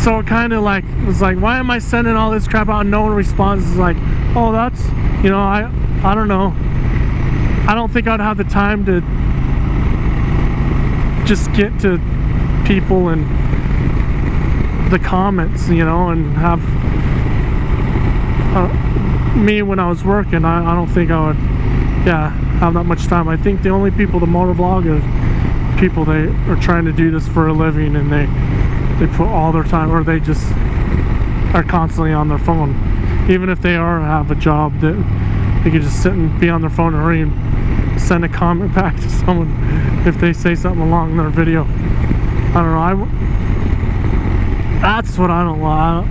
So it kind of like was like, why am I sending all this crap out and no one responds? It's like, oh, that's, you know, I don't know. I don't think I'd have the time to just get to people and the comments, you know, and have me when I was working. I don't think I would, yeah, have that much time. I think the only people to motovlog are people they are trying to do this for a living, and they put all their time, or they just are constantly on their phone. Even if they have a job, that they could just sit and be on their phone and hurry and send a comment back to someone if they say something along their video. I don't know. That's what I don't like.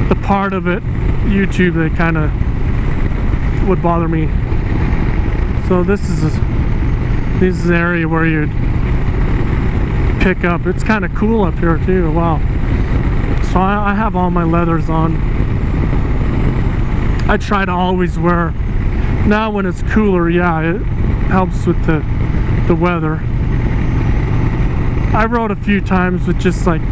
The part of it, YouTube, that kind of would bother me. So this is the area where you'd pick up. It's kind of cool up here too. Wow. So I have all my leathers on. I try to always wear. Now when it's cooler, yeah, it helps with the weather. I rode a few times with just like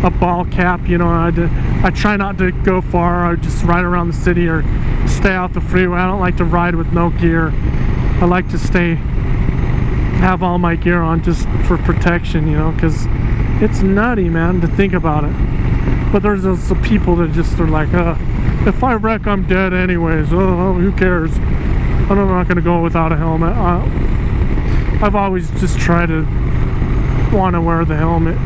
a ball cap, you know. I try not to go far. I just ride around the city or stay off the freeway. I don't like to ride with no gear. I like to have all my gear on just for protection, you know, because it's nutty, man, to think about it. But there's those people that just are like, if I wreck, I'm dead anyways. Oh, who cares? I'm not going to go without a helmet. I've always just tried to want to wear the helmet.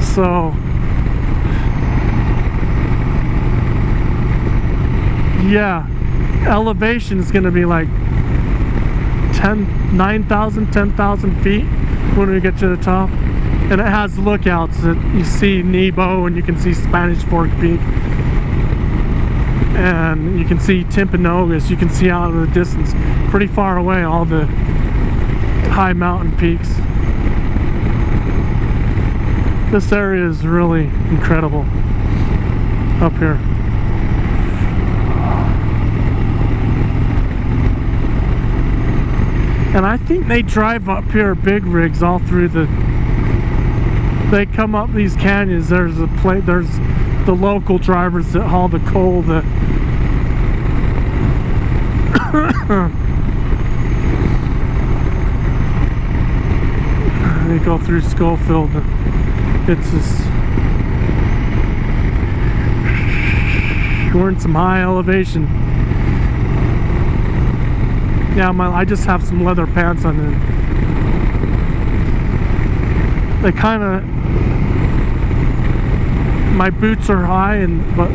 So yeah, elevation is going to be like 9,000, 10,000 feet when we get to the top. And it has lookouts that you see Nebo, and you can see Spanish Fork Peak, and you can see Timpanogos. You can see out in the distance, pretty far away, all the high mountain peaks. This area is really incredible up here. And I think they drive up here big rigs all through they come up these canyons. There's the local drivers that haul the coal, they go through Schofield. It's just, we're in some high elevation. Yeah, I just have some leather pants on there. They kind of, my boots are high, but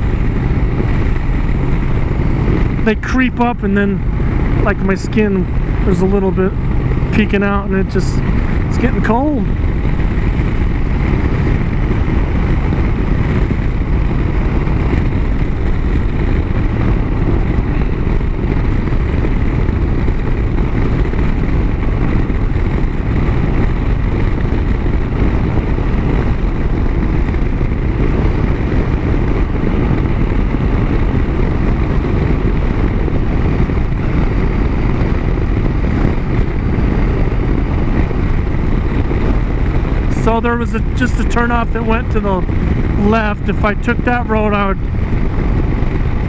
they creep up, and then like my skin, there's a little bit peeking out, and it's getting cold. So there was just a turnoff that went to the left. If I took that road, I would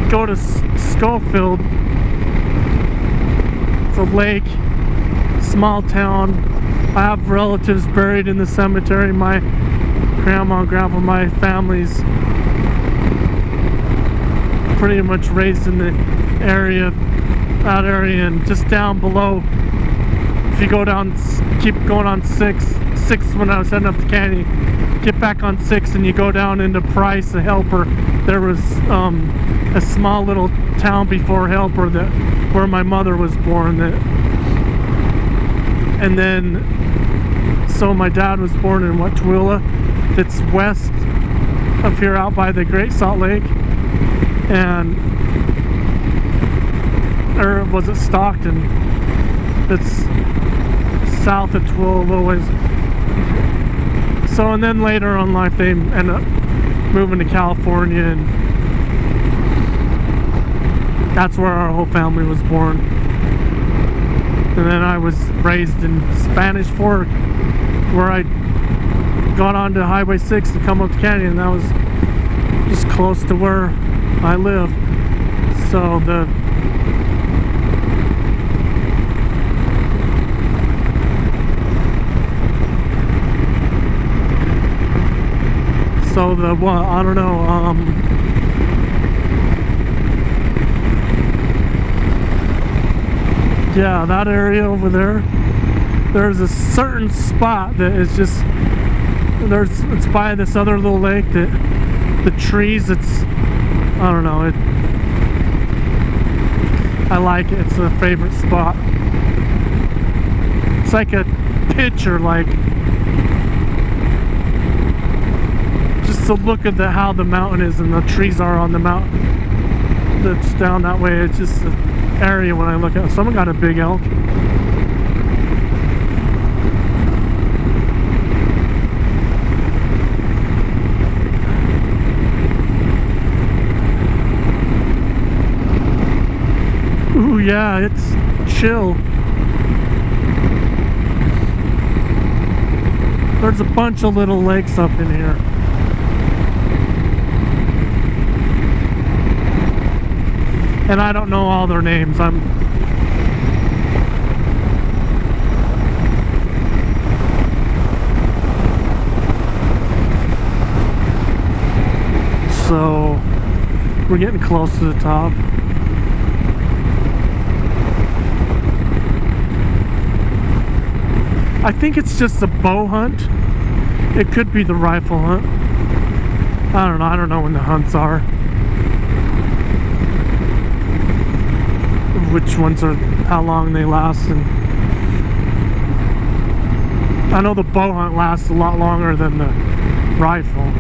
go to Schofield. It's a lake, small town. I have relatives buried in the cemetery. My grandma and grandpa, my family's pretty much raised in the area, that area, and just down below. If you go down, keep going on 6 when I was heading up the canyon, get back on 6 and you go down into Price, the Helper. There was a small little town before Helper where my mother was born. And then, so my dad was born in Watuila, that's west of here, out by the Great Salt Lake, or was it Stockton? It's south of Tooele a little ways. So, and then later on in life they end up moving to California, and that's where our whole family was born. And then I was raised in Spanish Fork, where I got onto Highway 6 to come up the canyon. That was just close to where I live. So what, I don't know, yeah, that area over there, there's a certain spot that is just, it's by this other little lake that the trees, it's, I don't know, I like it. It's a favorite spot. It's like a picture, like just to look at how the mountain is and the trees are on the mountain that's down that way. It's just an area when I look at it. Someone got a big elk. Ooh, yeah, it's chill. There's a bunch of little lakes up in here. And I don't know all their names. So we're getting close to the top. I think it's just a bow hunt. It could be the rifle hunt. I don't know. I don't know when the hunts are. Which ones are, how long they last. And I know the bow hunt lasts a lot longer than the rifle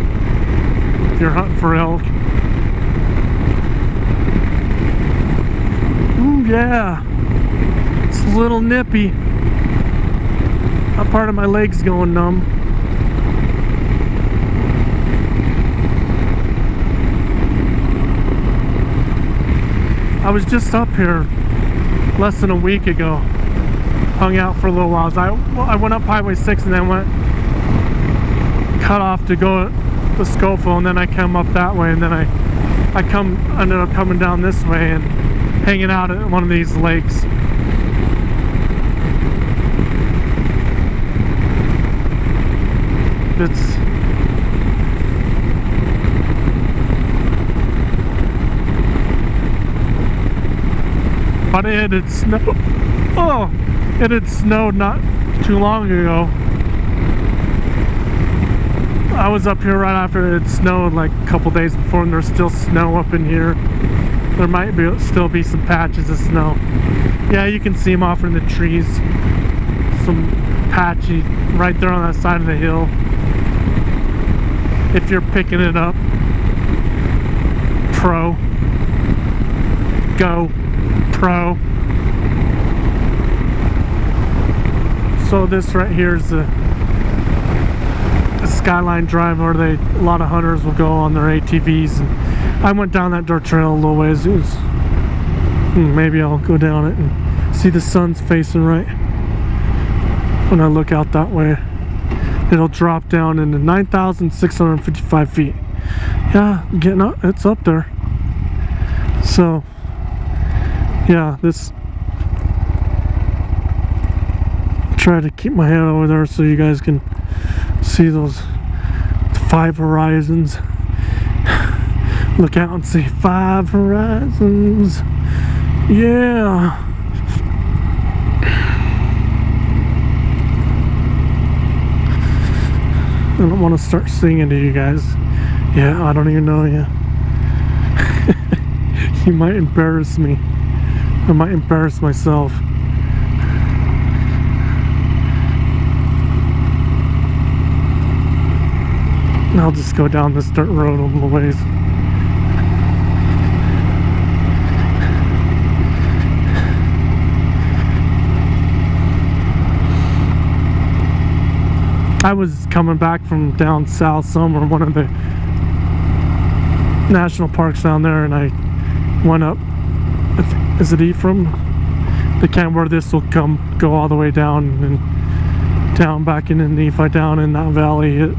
if you're hunting for elk. Ooh, yeah, it's a little nippy. That part of my leg's going numb. I was just up here less than a week ago. Hung out for a little while. I went up Highway 6 and then cut off to go to Scoville, and then I come up that way, and then I ended up coming down this way and hanging out at one of these lakes. But it had snowed. Oh, it had snowed not too long ago. I was up here right after it had snowed, like a couple days before, and there's still snow up in here. There might still be some patches of snow. Yeah, you can see them off in the trees. Some patchy right there on that side of the hill. If you're picking it up. Pro. Go. Pro. So this right here is a Skyline Drive where a lot of hunters will go on their ATVs, and I went down that dirt trail a little ways. It was, maybe I'll go down it and see the sun's facing right when I look out that way. It'll drop down into 9,655 feet. Yeah, getting up, it's up there. So yeah, try to keep my head over there so you guys can see those 5 horizons. Look out and see 5 horizons. Yeah. I don't want to start singing to you guys. Yeah, I don't even know you. You might embarrass me. I might embarrass myself. I'll just go down this dirt road a little ways. I was coming back from down south somewhere, one of the national parks down there, and I went up, is it Ephraim? The camp where this will go all the way down and down back in Nephi, down in that valley. It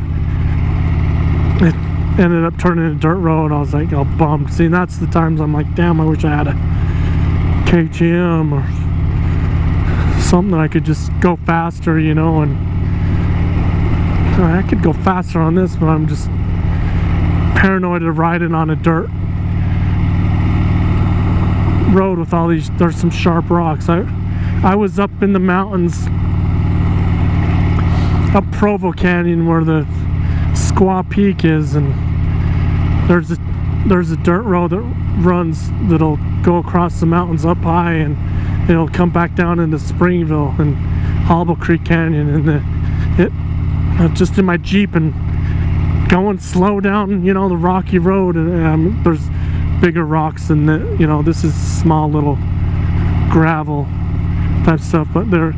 ended up turning into dirt road. I was like, oh, bummed. See, that's the times I'm like, damn, I wish I had a KTM or something that I could just go faster, you know. And I could go faster on this, but I'm just paranoid of riding on a dirt road with all these, there's some sharp rocks. I was up in the mountains, up Provo Canyon where the Squaw Peak is, and there's a dirt road that runs, that'll go across the mountains up high, and it'll come back down into Springville and Hobble Creek Canyon, and just in my Jeep and going slow down, you know, the rocky road, and there's bigger rocks than the, you know, this is small little gravel type stuff, but they're,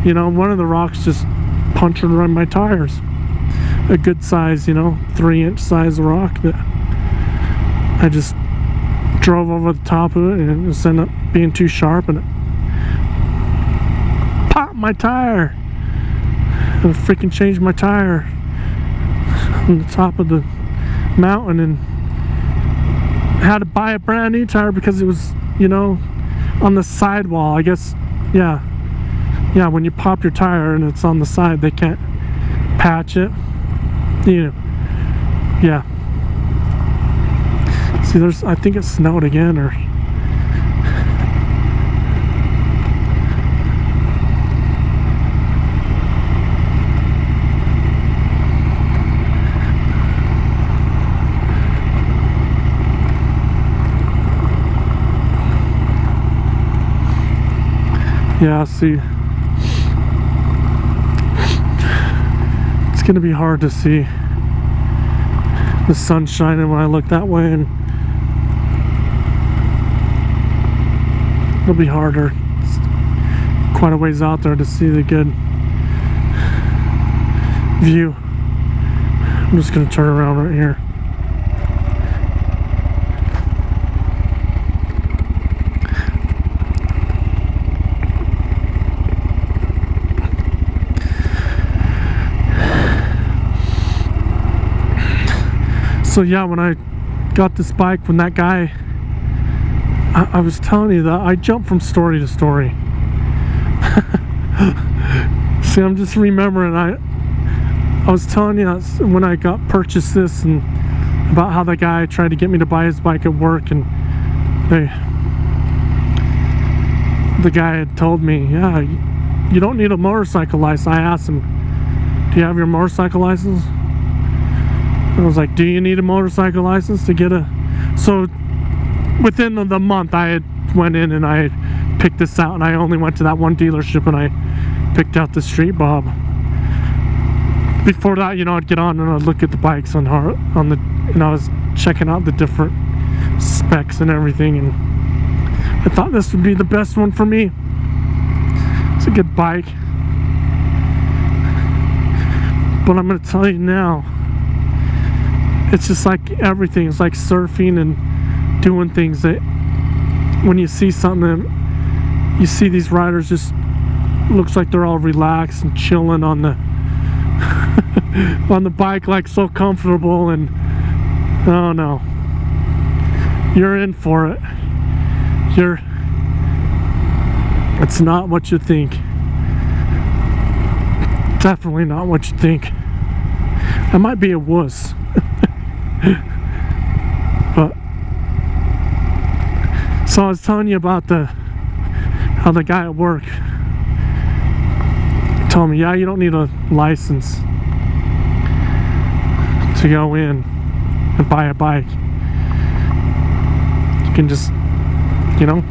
you know, one of the rocks just punctured around my tires. A good size, you know, 3-inch size rock that I just drove over the top of it, and it just ended up being too sharp, and it popped my tire. And freaking changed my tire on the top of the mountain, and had to buy a brand new tire because it was, you know, on the sidewall. I guess, yeah, when you pop your tire and it's on the side, they can't patch it, you know. Yeah, see, there's, I think it snowed again, or yeah, see, it's gonna be hard to see the sun shining when I look that way, and it'll be harder. It's quite a ways out there to see the good view. I'm just gonna turn around right here. So yeah, when I got this bike, when that guy, I was telling you that I jumped from story to story. See, I'm just remembering, I was telling you that when I purchased this, and about how the guy tried to get me to buy his bike at work, and the guy had told me, yeah, you don't need a motorcycle license. I asked him, do you have your motorcycle license? I was like, do you need a motorcycle license to get a... So within the month, I had went in and I had picked this out, and I only went to that one dealership and I picked out the Street Bob. Before that, you know, I'd get on and I'd look at the bikes on the, and I was checking out the different specs and everything, and I thought this would be the best one for me. It's a good bike. But I'm going to tell you now, it's just like everything. It's like surfing and doing things that when you see something, you see these riders just looks like they're all relaxed and chilling on the on the bike, like so comfortable, and oh no, you're in for it. It's not what you think. Definitely not what you think. I might be a wuss. But so I was telling you about how the guy at work told me, yeah, you don't need a license to go in and buy a bike. You can just, you know,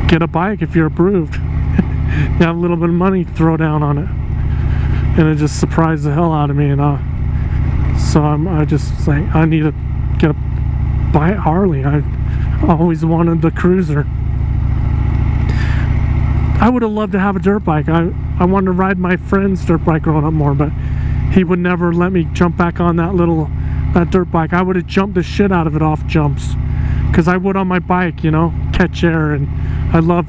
get a bike if you're approved. You have a little bit of money, throw down on it, and it just surprised the hell out of me. And so I just like, I need to buy a Harley. I always wanted the Cruiser. I would have loved to have a dirt bike. I wanted to ride my friend's dirt bike growing up more, but he would never let me jump back on that dirt bike. I would have jumped the shit out of it off jumps, because I would on my bike, you know, catch air, and I love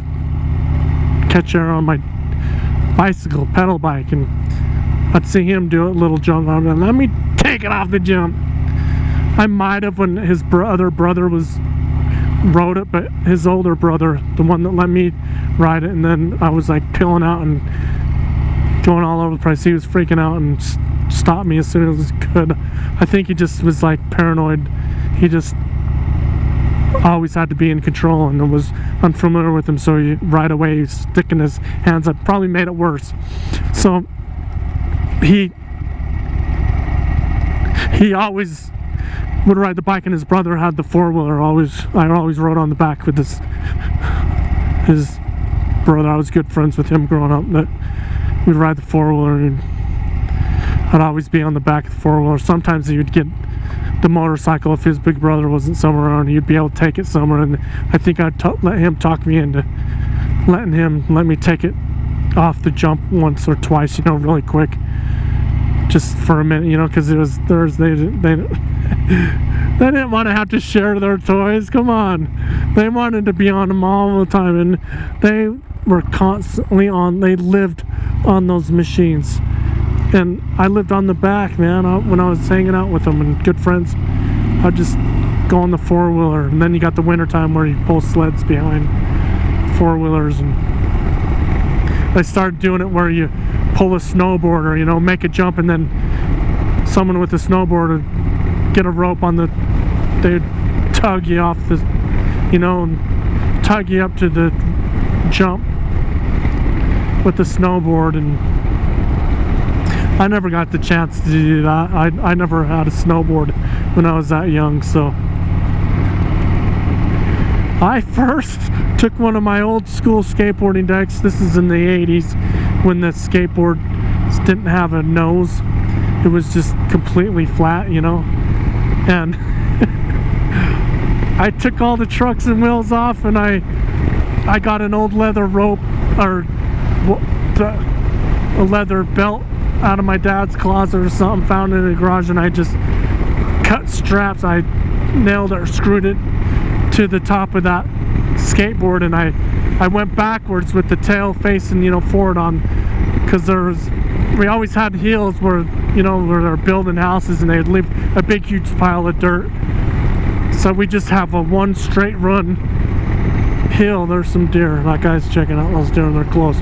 catch air on my bicycle, pedal bike, and I'd see him do it, little jump. I'd be like, let me take it off the jump. I might have when his other brother rode it, but his older brother, the one that let me ride it, and then I was like peeling out and going all over the place. He was freaking out and stopped me as soon as he could. I think he just was like paranoid. He just always had to be in control, and I was unfamiliar with him, so right away he's sticking his hands up. Probably made it worse. So he always would ride the bike, and his brother had the four-wheeler. I always rode on the back with his brother. I was good friends with him growing up, but we'd ride the four-wheeler, and I'd always be on the back of the four-wheeler. Sometimes he would get the motorcycle if his big brother wasn't somewhere around. He'd be able to take it somewhere, and I think I'd let him talk me into letting him let me take it off the jump once or twice, you know, really quick, just for a minute, you know, because it was Thursday. They didn't want to have to share their toys. Come on, they wanted to be on them all the time, and they were constantly on. They lived on those machines, and I lived on the back, man. When I was hanging out with them and good friends, I'd just go on the four-wheeler. And then you got the winter time where you pull sleds behind four-wheelers, and I started doing it where you pull a snowboarder, you know, make a jump, and then someone with a snowboard would get a rope on they'd tug you off the, you know, and tug you up to the jump with the snowboard. And I never got the chance to do that. I never had a snowboard when I was that young, so I first took one of my old school skateboarding decks. This is in the 80s when the skateboard didn't have a nose. It was just completely flat, you know, and I took all the trucks and wheels off, and I got an old leather rope, or a leather belt out of my dad's closet or something, found it in the garage, and I just cut straps. I nailed it or screwed it to the top of that skateboard, and I went backwards with the tail facing, you know, forward on, because we always had hills where, you know, where they're building houses, and they'd leave a big huge pile of dirt, so we just have a one straight run hill. There's some deer. That guy's checking out those deer, and they're close.